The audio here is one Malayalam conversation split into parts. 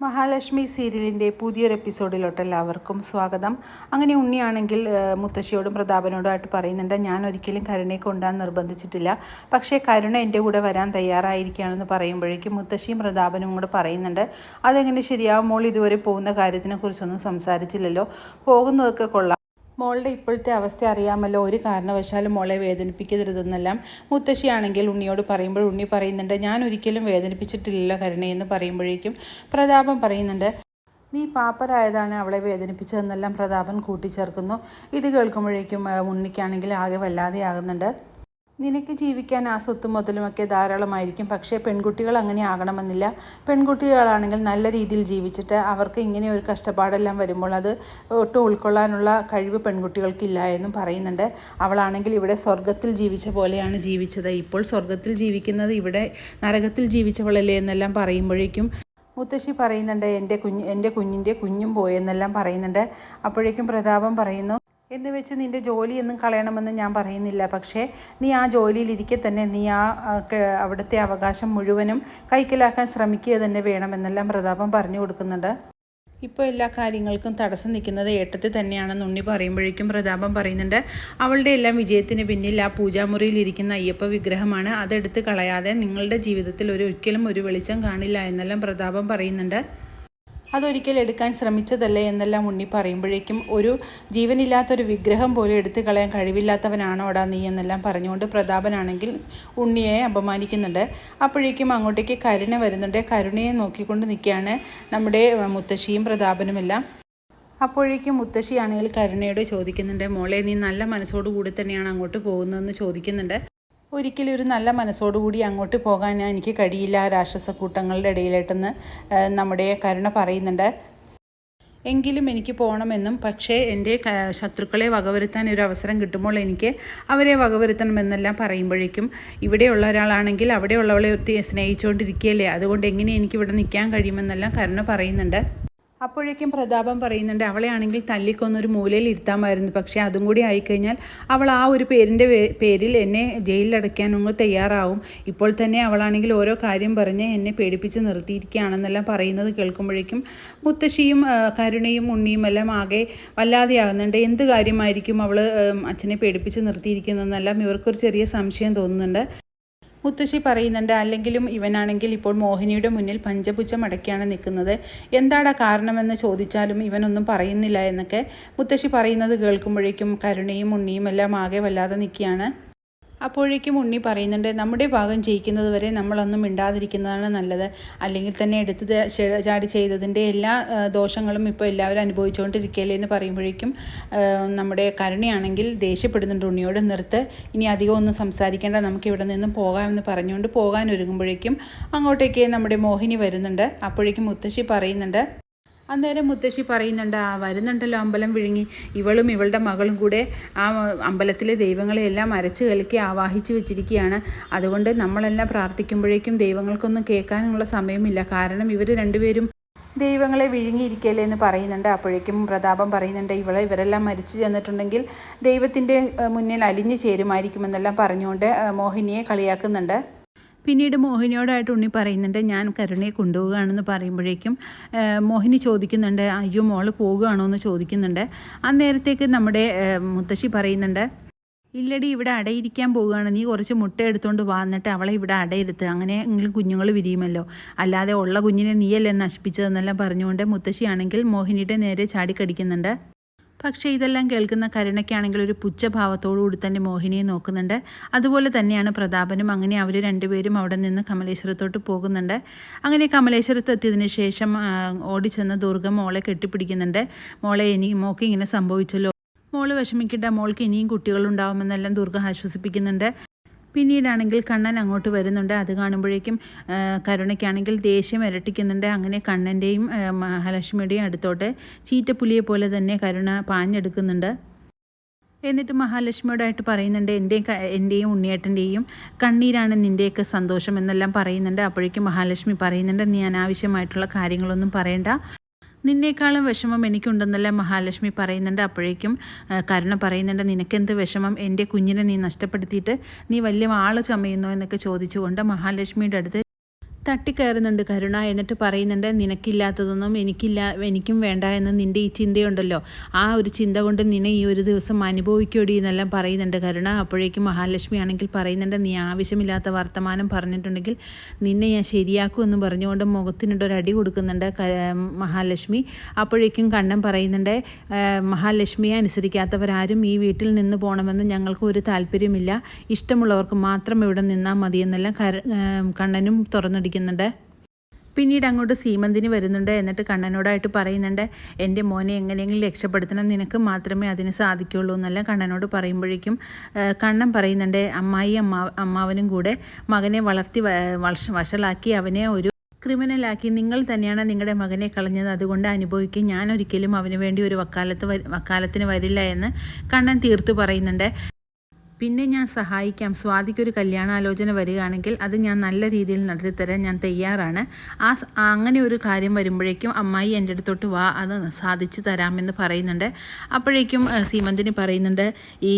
മഹാലക്ഷ്മി സീരിയലിൻ്റെ പുതിയൊരു എപ്പിസോഡിലോട്ട് എല്ലാവർക്കും സ്വാഗതം. അങ്ങനെ ഉണ്ണിയാണെങ്കിൽ മുത്തശ്ശിയോടും പ്രതാപനോടുമായിട്ട് പറയുന്നുണ്ട്, ഞാൻ ഒരിക്കലും കരുണയെ കൊണ്ടുവരാൻ നിർബന്ധിച്ചിട്ടില്ല, പക്ഷേ കരുണ എൻ്റെ കൂടെ വരാൻ തയ്യാറായിരിക്കുകയാണെന്ന് പറയുമ്പോഴേക്കും മുത്തശ്ശിയും പ്രതാപനും കൂടെ പറയുന്നുണ്ട്, അതെങ്ങനെ ശരിയാവും, മോൾ ഇതുവരെ പോകുന്ന കാര്യത്തിനെക്കുറിച്ചൊന്നും സംസാരിച്ചില്ലല്ലോ, പോകുന്നതൊക്കെ കൊള്ളാം, മോളുടെ ഇപ്പോഴത്തെ അവസ്ഥ അറിയാമല്ലോ, ഒരു കാരണവശാലും മോളെ വേദനിപ്പിക്കരുതെന്നെല്ലാം മുത്തശ്ശിയാണെങ്കിൽ ഉണ്ണിയോട് പറയുമ്പോൾ ഉണ്ണി പറയുന്നുണ്ട്, ഞാൻ ഒരിക്കലും വേദനിപ്പിച്ചിട്ടില്ല കരുണയെന്ന് പറയുമ്പോഴേക്കും പ്രതാപൻ പറയുന്നുണ്ട്, നീ പാപ്പരായതാണ് അവളെ വേദനിപ്പിച്ചതെന്നെല്ലാം പ്രതാപൻ കൂട്ടിച്ചേർക്കുന്നു. ഇത് കേൾക്കുമ്പോഴേക്കും ഉണ്ണിക്കാണെങ്കിൽ ആകെ വല്ലാതെയാകുന്നുണ്ട്. നിനക്ക് ജീവിക്കാൻ ആ സ്വത്തും മുതലുമൊക്കെ ധാരാളമായിരിക്കും, പക്ഷേ പെൺകുട്ടികൾ അങ്ങനെ ആകണമെന്നില്ല. പെൺകുട്ടികളാണെങ്കിൽ നല്ല രീതിയിൽ ജീവിച്ചിട്ട് അവർക്ക് ഇങ്ങനെ ഒരു കഷ്ടപ്പാടെല്ലാം വരുമ്പോൾ അത് ഒട്ടും ഉൾക്കൊള്ളാനുള്ള കഴിവ് പെൺകുട്ടികൾക്കില്ല എന്നും പറയുന്നുണ്ട്. അവളാണെങ്കിൽ ഇവിടെ സ്വർഗത്തിൽ ജീവിച്ച പോലെയാണ് ജീവിച്ചത്, ഇപ്പോൾ സ്വർഗത്തിൽ ജീവിക്കുന്നത് ഇവിടെ നരകത്തിൽ ജീവിച്ചവളല്ലേ എന്നെല്ലാം പറയുമ്പോഴേക്കും മുത്തശ്ശി പറയുന്നുണ്ട്, എൻ്റെ കുഞ്ഞിൻ്റെ കുഞ്ഞും പോയെന്നെല്ലാം പറയുന്നുണ്ട്. അപ്പോഴേക്കും പ്രതാപം പറയുന്നു, എന്ന് വെച്ച് നിൻ്റെ ജോലിയൊന്നും കളയണമെന്ന് ഞാൻ പറയുന്നില്ല, പക്ഷേ നീ ആ ജോലിയിലിരിക്കെ തന്നെ നീ അവിടുത്തെ അവകാശം മുഴുവനും കൈക്കലാക്കാൻ ശ്രമിക്കുക തന്നെ വേണമെന്നെല്ലാം പ്രതാപം പറഞ്ഞു കൊടുക്കുന്നുണ്ട്. ഇപ്പോൾ എല്ലാ കാര്യങ്ങൾക്കും തടസ്സം നിൽക്കുന്നത് ഏട്ടത്തിൽ തന്നെയാണെന്ന് ഉണ്ണി പറയുമ്പോഴേക്കും പ്രതാപം പറയുന്നുണ്ട്, അവളുടെ എല്ലാം വിജയത്തിന് പിന്നിൽ ആ പൂജാമുറിയിൽ ഇരിക്കുന്ന അയ്യപ്പ വിഗ്രഹമാണ്, അതെടുത്ത് കളയാതെ നിങ്ങളുടെ ജീവിതത്തിൽ ഒരിക്കലും ഒരു വെളിച്ചം കാണില്ല എന്നെല്ലാം പ്രതാപം പറയുന്നുണ്ട്. അതൊരിക്കലും എടുക്കാൻ ശ്രമിച്ചതല്ലേ എന്നെല്ലാം ഉണ്ണി പറയുമ്പോഴേക്കും ഒരു ജീവനില്ലാത്തൊരു വിഗ്രഹം പോലും എടുത്തു കളയാൻ കഴിവില്ലാത്തവനാണോടാ നീ എന്നെല്ലാം പറഞ്ഞുകൊണ്ട് പ്രതാപനാണെങ്കിൽ ഉണ്ണിയെ അപമാനിക്കുന്നുണ്ട്. അപ്പോഴേക്കും അങ്ങോട്ടേക്ക് കരുണ വരുന്നുണ്ട്. കരുണയെ നോക്കിക്കൊണ്ട് നിൽക്കുകയാണ് നമ്മുടെ മുത്തശ്ശിയും പ്രതാപനുമെല്ലാം. അപ്പോഴേക്കും മുത്തശ്ശിയാണെങ്കിൽ കരുണയോട് ചോദിക്കുന്നുണ്ട്, മോളെ നീ നല്ല മനസ്സോടുകൂടി തന്നെയാണ് അങ്ങോട്ട് പോകുന്നതെന്ന് ചോദിക്കുന്നുണ്ട്. ഒരിക്കലും ഒരു നല്ല മനസ്സോടുകൂടി അങ്ങോട്ട് പോകാൻ എനിക്ക് കഴിയില്ല രാക്ഷസക്കൂട്ടങ്ങളുടെ ഇടയിലേട്ടെന്ന് നമ്മുടെ കരുണ പറയുന്നുണ്ട്. എങ്കിലും എനിക്ക് പോകണമെന്നും, പക്ഷേ എൻ്റെ ശത്രുക്കളെ വകവരുത്താൻ ഒരു അവസരം കിട്ടുമ്പോൾ എനിക്ക് അവരെ വകവരുത്തണമെന്നെല്ലാം പറയുമ്പോഴേക്കും ഇവിടെയുള്ള ഒരാളാണെങ്കിൽ അവിടെയുള്ളവളെ സ്നേഹിച്ചുകൊണ്ടിരിക്കുകയല്ലേ, അതുകൊണ്ട് എങ്ങനെ എനിക്കിവിടെ നിൽക്കാൻ കഴിയുമെന്നെല്ലാം കരുണ പറയുന്നുണ്ട്. അപ്പോഴേക്കും പ്രതാപം പറയുന്നുണ്ട്, അവളെ ആണെങ്കിൽ തല്ലിക്കൊന്നൊരു മൂലയിൽ ഇരുത്താമായിരുന്നു, പക്ഷേ അതും കൂടി ആയിക്കഴിഞ്ഞാൽ അവൾ ആ ഒരു പേരിൽ എന്നെ ജയിലിലടയ്ക്കാനും തയ്യാറാവും. ഇപ്പോൾ തന്നെ അവളാണെങ്കിൽ ഓരോ കാര്യം പറഞ്ഞ് എന്നെ പേടിപ്പിച്ച് നിർത്തിയിരിക്കുകയാണെന്നെല്ലാം പറയുന്നത് കേൾക്കുമ്പോഴേക്കും മുത്തശ്ശിയും കരുണയും ഉണ്ണിയും എല്ലാം ആകെ വല്ലാതെയാകുന്നുണ്ട്. എന്ത് കാര്യമായിരിക്കും അവൾ അച്ഛനെ പേടിപ്പിച്ച് നിർത്തിയിരിക്കുന്നതെന്നെല്ലാം ഇവർക്കൊരു ചെറിയ സംശയം തോന്നുന്നുണ്ട്. മുത്തശ്ശി പറയുന്നുണ്ട്, അല്ലെങ്കിലും ഇവനാണെങ്കിൽ ഇപ്പോൾ മോഹിനിയുടെ മുന്നിൽ പഞ്ചപുച്ഛം അടക്കിയാണ് നിൽക്കുന്നത്, എന്താടാ കാരണമെന്ന് ചോദിച്ചാലും ഇവനൊന്നും പറയുന്നില്ല എന്നൊക്കെ മുത്തശ്ശി പറയുന്നത് കേൾക്കുമ്പോഴേക്കും കരുണയും ഉണ്ണിയും എല്ലാം ആകെ വല്ലാതെ നിൽക്കുകയാണ്. അപ്പോഴേക്കും ഉണ്ണി പറയുന്നുണ്ട്, നമ്മുടെ ഭാഗം ജയിക്കുന്നത് വരെ നമ്മളൊന്നും മിണ്ടാതിരിക്കുന്നതാണ് നല്ലത്, അല്ലെങ്കിൽ തന്നെ എടുത്ത് ചാടി ചെയ്തതിൻ്റെ എല്ലാ ദോഷങ്ങളും ഇപ്പോൾ എല്ലാവരും അനുഭവിച്ചുകൊണ്ടിരിക്കുകയല്ലേ എന്ന് പറയുമ്പോഴേക്കും നമ്മുടെ കരുണയാണെങ്കിൽ ദേഷ്യപ്പെടുന്നുണ്ട് ഉണ്ണിയോട്, നിർത്ത്, ഇനി അധികം ഒന്നും സംസാരിക്കേണ്ട, നമുക്ക് ഇവിടെ നിന്നും പോകാമെന്ന് പറഞ്ഞുകൊണ്ട് പോകാൻ ഒരുങ്ങുമ്പോഴേക്കും അങ്ങോട്ടേക്ക് നമ്മുടെ മോഹിനി വരുന്നുണ്ട്. അപ്പോഴേക്കും മുത്തശ്ശി പറയുന്നുണ്ട്, അന്നേരം മുത്തശ്ശി പറയുന്നുണ്ട്, വരുന്നുണ്ടല്ലോ അമ്പലം വിഴുങ്ങി, ഇവളും ഇവളുടെ മകളും കൂടെ ആ അമ്പലത്തിലെ ദൈവങ്ങളെയെല്ലാം അരച്ച് കലക്കി ആവാഹിച്ച് വെച്ചിരിക്കുകയാണ്, അതുകൊണ്ട് നമ്മളെല്ലാം പ്രാർത്ഥിക്കുമ്പോഴേക്കും ദൈവങ്ങൾക്കൊന്നും കേൾക്കാനുള്ള സമയമില്ല, കാരണം ഇവർ രണ്ടുപേരും ദൈവങ്ങളെ വിഴുങ്ങിയിരിക്കല്ലേ എന്ന് പറയുന്നുണ്ട്. അപ്പോഴേക്കും പ്രതാപം പറയുന്നുണ്ട്, ഇവരെല്ലാം മരിച്ചു ചെന്നിട്ടുണ്ടെങ്കിൽ ദൈവത്തിൻ്റെ മുന്നിൽ അലിഞ്ഞു ചേരുമായിരിക്കുമെന്നെല്ലാം പറഞ്ഞുകൊണ്ട് മോഹിനിയെ കളിയാക്കുന്നുണ്ട്. പിന്നീട് മോഹിനിയോടായിട്ട് ഉണ്ണി പറയുന്നുണ്ട്, ഞാൻ കരുണയെ കൊണ്ടുപോവുകയാണെന്ന് പറയുമ്പോഴേക്കും മോഹിനി ചോദിക്കുന്നുണ്ട്, അയ്യോ മോള് പോവുകയാണോ എന്ന് ചോദിക്കുന്നുണ്ട്. അന്നേരത്തേക്ക് നമ്മുടെ മുത്തശ്ശി പറയുന്നുണ്ട്, ഇല്ലടി ഇവിടെ അടയിരിക്കാൻ പോവുകയാണ്, നീ കുറച്ച് മുട്ട എടുത്തുകൊണ്ട് വന്നിട്ട് അവളെ ഇവിടെ അടയിരുത്ത്, അങ്ങനെയെങ്കിലും കുഞ്ഞുങ്ങൾ വിരിയുമല്ലോ, അല്ലാതെ ഉള്ള കുഞ്ഞിനെ നീയല്ലേ നശിപ്പിച്ചതെന്നെല്ലാം പറഞ്ഞുകൊണ്ട് മുത്തശ്ശിയാണെങ്കിൽ മോഹിനിയുടെ നേരെ ചാടിക്കടിക്കുന്നുണ്ട്. പക്ഷേ ഇതെല്ലാം കേൾക്കുന്ന കരുണയ്ക്കാണെങ്കിൽ ഒരു പുച്ഛഭാവത്തോടുകൂടി തന്നെ മോഹിനിയെ നോക്കുന്നുണ്ട്. അതുപോലെ തന്നെയാണ് പ്രതാപനും. അങ്ങനെ അവർ രണ്ടുപേരും അവിടെ നിന്ന് കമലേശ്വരത്തോട്ട് പോകുന്നുണ്ട്. അങ്ങനെ കമലേശ്വരത്ത് എത്തിയതിന് ശേഷം ഓടിച്ചെന്ന് ദുർഗ മോളെ കെട്ടിപ്പിടിക്കുന്നുണ്ട്. മോളെ മോൾക്ക് ഇങ്ങനെ സംഭവിച്ചല്ലോ, മോള് വിഷമിക്കേണ്ട, മോൾക്ക് ഇനിയും കുട്ടികളുണ്ടാവുമെന്നെല്ലാം ദുർഗ ആശ്വസിപ്പിക്കുന്നുണ്ട്. പിന്നീടാണെങ്കിൽ കണ്ണൻ അങ്ങോട്ട് വരുന്നുണ്ട്. അത് കാണുമ്പോഴേക്കും കരുണയ്ക്കാണെങ്കിൽ ദേഷ്യം ഇരട്ടിക്കുന്നുണ്ട്. അങ്ങനെ കണ്ണൻ്റെയും മഹാലക്ഷ്മിയുടെയും അടുത്തോട്ട് ചീറ്റപ്പുലിയെ പോലെ തന്നെ കരുണ പാഞ്ഞെടുക്കുന്നുണ്ട്. എന്നിട്ട് മഹാലക്ഷ്മിയോടായിട്ട് പറയുന്നുണ്ട്, എൻ്റെയും ഉണ്ണിയേട്ടൻ്റെയും കണ്ണീരാണ് നിൻ്റെയൊക്കെ സന്തോഷം എന്നെല്ലാം പറയുന്നുണ്ട്. അപ്പോഴേക്കും മഹാലക്ഷ്മി പറയുന്നുണ്ട്, നീ അനാവശ്യമായിട്ടുള്ള കാര്യങ്ങളൊന്നും പറയണ്ട, നിന്നേക്കാളും വിഷമം എനിക്കുണ്ടെന്നെല്ലാം മഹാലക്ഷ്മി പറയുന്നുണ്ട്. അപ്പോഴേക്കും കരുണ പറയുന്നുണ്ട്, നിനക്കെന്ത് വിഷമം, എൻ്റെ കുഞ്ഞിനെ നീ നഷ്ടപ്പെടുത്തിയിട്ട് നീ വലിയ ആൾ ചമയുന്നോ എന്നൊക്കെ ചോദിച്ചുകൊണ്ട് മഹാലക്ഷ്മിയുടെ അടുത്ത് തട്ടിക്കയറുന്നുണ്ട് കരുണ. എന്നിട്ട് പറയുന്നുണ്ട്, നിനക്കില്ലാത്തതൊന്നും എനിക്കും വേണ്ട എന്ന് നിൻ്റെ ഈ ചിന്തയുണ്ടല്ലോ, ആ ഒരു ചിന്ത കൊണ്ട് നിന്നെ ഈ ഒരു ദിവസം അനുഭവിക്കോടി എന്നെല്ലാം പറയുന്നുണ്ട് കരുണ. അപ്പോഴേക്കും മഹാലക്ഷ്മി ആണെങ്കിൽ പറയുന്നുണ്ട്, നീ ആവശ്യമില്ലാത്ത വർത്തമാനം പറഞ്ഞിട്ടുണ്ടെങ്കിൽ നിന്നെ ഞാൻ ശരിയാക്കും എന്ന് പറഞ്ഞുകൊണ്ട് മുഖത്തിനിട്ടൊരടി കൊടുക്കുന്നുണ്ട് മഹാലക്ഷ്മി. അപ്പോഴേക്കും കണ്ണൻ പറയുന്നുണ്ട്, മഹാലക്ഷ്മിയെ അനുസരിക്കാത്തവരാരും ഈ വീട്ടിൽ നിന്ന് പോകണമെന്ന് ഞങ്ങൾക്ക് ഒരു താല്പര്യമില്ല, ഇഷ്ടമുള്ളവർക്ക് മാത്രം ഇവിടെ നിന്നാൽ മതിയെന്നെല്ലാം കണ്ണനും തുറന്നടിക്കുന്നുണ്ട്. പിന്നീട് അങ്ങോട്ട് സീമന്തിന് വരുന്നുണ്ട്. എന്നിട്ട് കണ്ണനോടായിട്ട് പറയുന്നുണ്ട്, എൻ്റെ മോനെ എങ്ങനെയെങ്കിലും രക്ഷപ്പെടുത്തണം, നിനക്ക് മാത്രമേ അതിന് സാധിക്കുള്ളൂ എന്നെല്ലാം കണ്ണനോട് പറയുമ്പോഴേക്കും കണ്ണൻ പറയുന്നുണ്ട്, അമ്മാവനും കൂടെ മകനെ വളർത്തി വഷളാക്കി അവനെ ഒരു ക്രിമിനലാക്കി. നിങ്ങൾ തന്നെയാണ് നിങ്ങളുടെ മകനെ കളഞ്ഞത്, അതുകൊണ്ട് അനുഭവിക്കും. ഞാൻ ഒരിക്കലും അവന് വേണ്ടി ഒരു വക്കാലത്തിന് വരില്ല എന്ന് കണ്ണൻ തീർത്തു പറയുന്നുണ്ട്. പിന്നെ ഞാൻ സഹായിക്കാം, സ്വാതിക്കൊരു കല്യാണാലോചന വരികയാണെങ്കിൽ അത് ഞാൻ നല്ല രീതിയിൽ നടത്തിത്തരാൻ ഞാൻ തയ്യാറാണ്. അങ്ങനെ ഒരു കാര്യം വരുമ്പോഴേക്കും അമ്മായി എൻ്റെ അടുത്തോട്ട് വാ, അത് സാധിച്ചു തരാമെന്ന് പറയുന്നുണ്ട്. അപ്പോഴേക്കും സീമന്തിന് പറയുന്നുണ്ട്, ഈ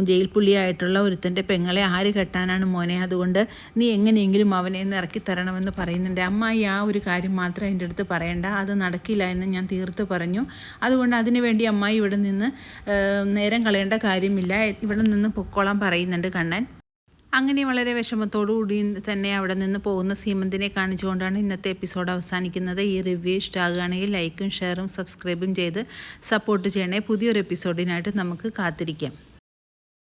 ജയിൽ പുള്ളിയായിട്ടുള്ള ഒരുത്തൻ്റെ പെങ്ങളെ ആര് കെട്ടാനാണ് മോനെ, അതുകൊണ്ട് നീ എങ്ങനെയെങ്കിലും അവനെ ഇറക്കി തരണമെന്ന് പറയുന്നുണ്ട്. അമ്മായി ആ ഒരു കാര്യം മാത്രം എൻ്റെ അടുത്ത് പറയണ്ട, അത് നടക്കില്ല എന്ന് ഞാൻ തീർത്ത് പറഞ്ഞു. അതുകൊണ്ട് അതിനുവേണ്ടി അമ്മായി ഇവിടെ നിന്ന് നേരം കളയേണ്ട കാര്യമില്ല, ഇവിടെ നിന്ന് പൊക്കോളാൻ പറയുന്നുണ്ട് കണ്ണൻ. അങ്ങനെ വളരെ വിഷമത്തോടുകൂടി തന്നെ അവിടെ നിന്ന് പോകുന്ന സീമന്തിനെ കാണിച്ചുകൊണ്ടാണ് ഇന്നത്തെ എപ്പിസോഡ് അവസാനിക്കുന്നത്. ഈ റിവ്യൂ ഇഷ്ടമാകുകയാണെങ്കിൽ ലൈക്കും ഷെയറും സബ്സ്ക്രൈബും ചെയ്ത് സപ്പോർട്ട് ചെയ്യണേ. പുതിയൊരു എപ്പിസോഡിനായിട്ട് നമുക്ക് കാത്തിരിക്കാം.